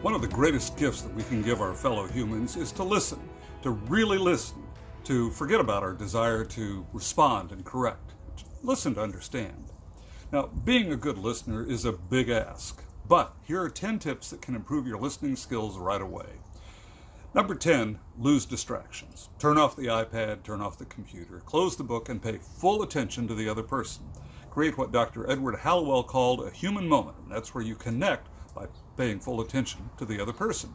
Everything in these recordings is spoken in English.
One of the greatest gifts that we can give our fellow humans is to listen, to really listen, to forget about our desire to respond and correct. Listen to understand. Now, being a good listener is a big ask, but here are 10 tips that can improve your listening skills right away. Number 10, lose distractions. Turn off the iPad, turn off the computer, close the book, and pay full attention to the other person. Create what Dr. Edward Hallowell called a human moment, and that's where you connect by paying full attention to the other person.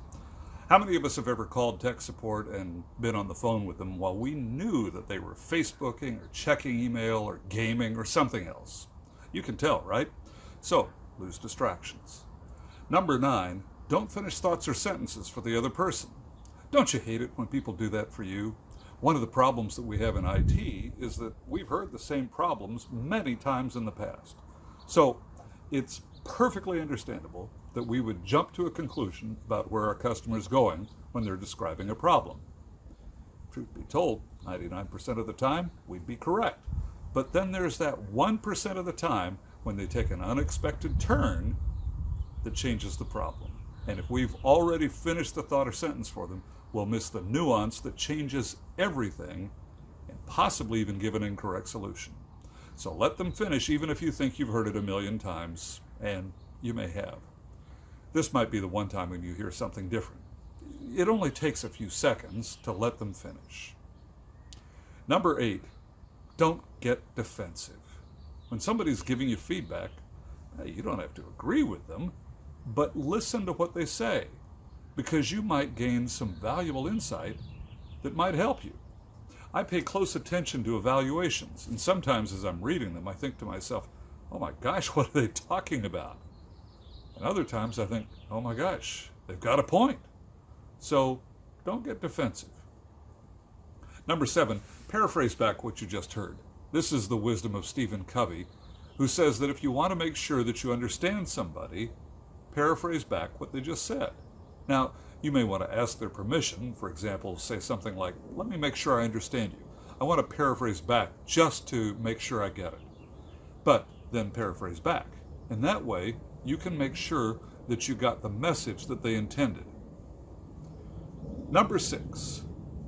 How many of us have ever called tech support and been on the phone with them while we knew that they were Facebooking or checking email or gaming or something else? You can tell, right? So, lose distractions. Number 9, don't finish thoughts or sentences for the other person. Don't you hate it when people do that for you? One of the problems that we have in IT is that we've heard the same problems many times in the past. So, it's perfectly understandable that we would jump to a conclusion about where our customer is going when they're describing a problem. Truth be told, 99% of the time, we'd be correct. But then there's that 1% of the time when they take an unexpected turn that changes the problem. And if we've already finished the thought or sentence for them, we'll miss the nuance that changes everything and possibly even give an incorrect solution. So let them finish, even if you think you've heard it a million times, and you may have. This might be the one time when you hear something different. It only takes a few seconds to let them finish. Number 8, don't get defensive. When somebody's giving you feedback, you don't have to agree with them, but listen to what they say, because you might gain some valuable insight that might help you. I pay close attention to evaluations, and sometimes as I'm reading them, I think to myself, oh my gosh, what are they talking about? And other times I think, oh my gosh, they've got a point. So don't get defensive. Number 7, paraphrase back what you just heard. This is the wisdom of Stephen Covey, who says that if you want to make sure that you understand somebody, paraphrase back what they just said. Now, you may want to ask their permission. For example, say something like, let me make sure I understand you. I want to paraphrase back just to make sure I get it. But then paraphrase back. And that way, you can make sure that you got the message that they intended. Number 6,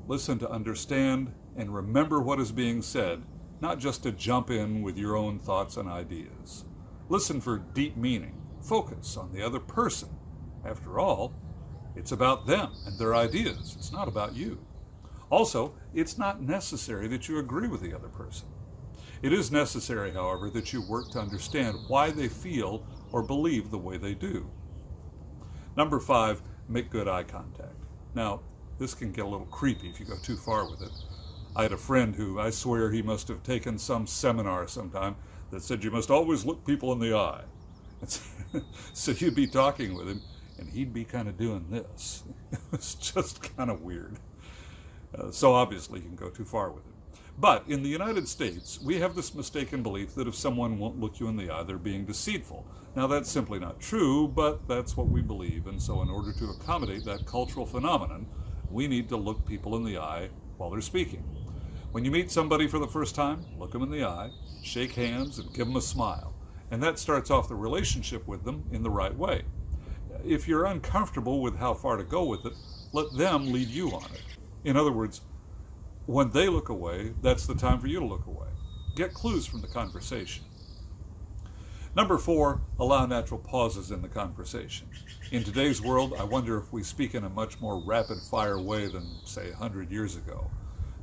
listen to understand and remember what is being said, not just to jump in with your own thoughts and ideas. Listen for deep meaning. Focus on the other person. After all, it's about them and their ideas. It's not about you. Also, it's not necessary that you agree with the other person. It is necessary, however, that you work to understand why they feel or believe the way they do. Number 5, make good eye contact. Now, this can get a little creepy if you go too far with it. I had a friend who, I swear he must have taken some seminar sometime that said you must always look people in the eye. So you'd be talking with him and he'd be kind of doing this. It's just kind of weird. So obviously you can go too far with it. But in the United States, we have this mistaken belief that if someone won't look you in the eye, they're being deceitful. Now that's simply not true, but that's what we believe. And so in order to accommodate that cultural phenomenon, we need to look people in the eye while they're speaking. When you meet somebody for the first time, look them in the eye, shake hands, and give them a smile. And that starts off the relationship with them in the right way. If you're uncomfortable with how far to go with it, let them lead you on it. In other words, when they look away, that's the time for you to look away. Get clues from the conversation. Number 4, allow natural pauses in the conversation. In today's world, I wonder if we speak in a much more rapid-fire way than, say, 100 years ago.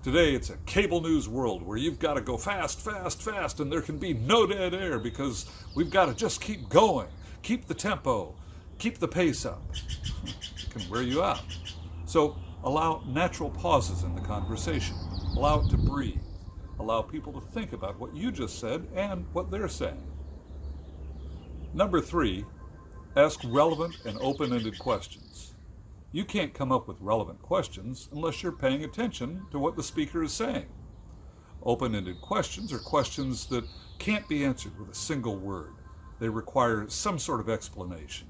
Today, it's a cable news world where you've got to go fast, fast, fast, and there can be no dead air because we've got to just keep going, keep the tempo, keep the pace up. It can wear you out. So allow natural pauses in the conversation. Allow it to breathe. Allow people to think about what you just said and what they're saying. Number 3, ask relevant and open-ended questions. You can't come up with relevant questions unless you're paying attention to what the speaker is saying. Open-ended questions are questions that can't be answered with a single word. They require some sort of explanation.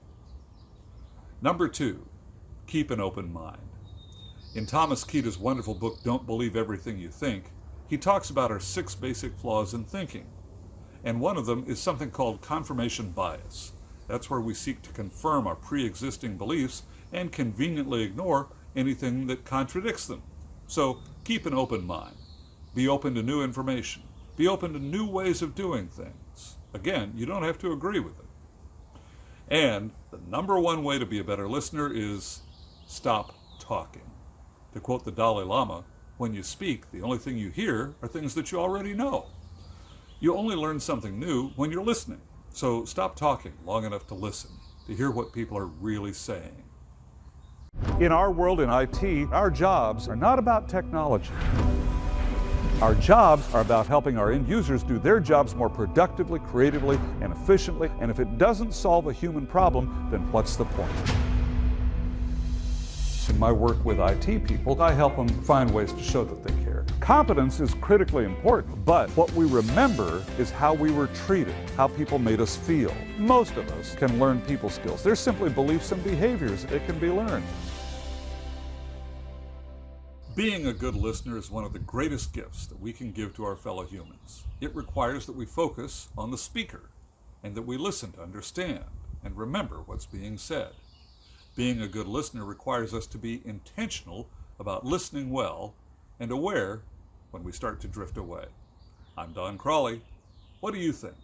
Number 2, keep an open mind. In Thomas Keita's wonderful book, Don't Believe Everything You Think, he talks about our 6 basic flaws in thinking. And one of them is something called confirmation bias. That's where we seek to confirm our pre-existing beliefs and conveniently ignore anything that contradicts them. So keep an open mind. Be open to new information. Be open to new ways of doing things. Again, you don't have to agree with it. And the number one way to be a better listener is stop talking. To quote the Dalai Lama, when you speak, the only thing you hear are things that you already know. You only learn something new when you're listening. So stop talking long enough to listen, to hear what people are really saying. In our world in IT, our jobs are not about technology. Our jobs are about helping our end users do their jobs more productively, creatively, and efficiently. And if it doesn't solve a human problem, then what's the point? In my work with IT people, I help them find ways to show that they care. Competence is critically important, but what we remember is how we were treated, how people made us feel. Most of us can learn people skills. They're simply beliefs and behaviors that can be learned. Being a good listener is one of the greatest gifts that we can give to our fellow humans. It requires that we focus on the speaker and that we listen to understand and remember what's being said. Being a good listener requires us to be intentional about listening well and aware when we start to drift away. I'm Don Crawley. What do you think?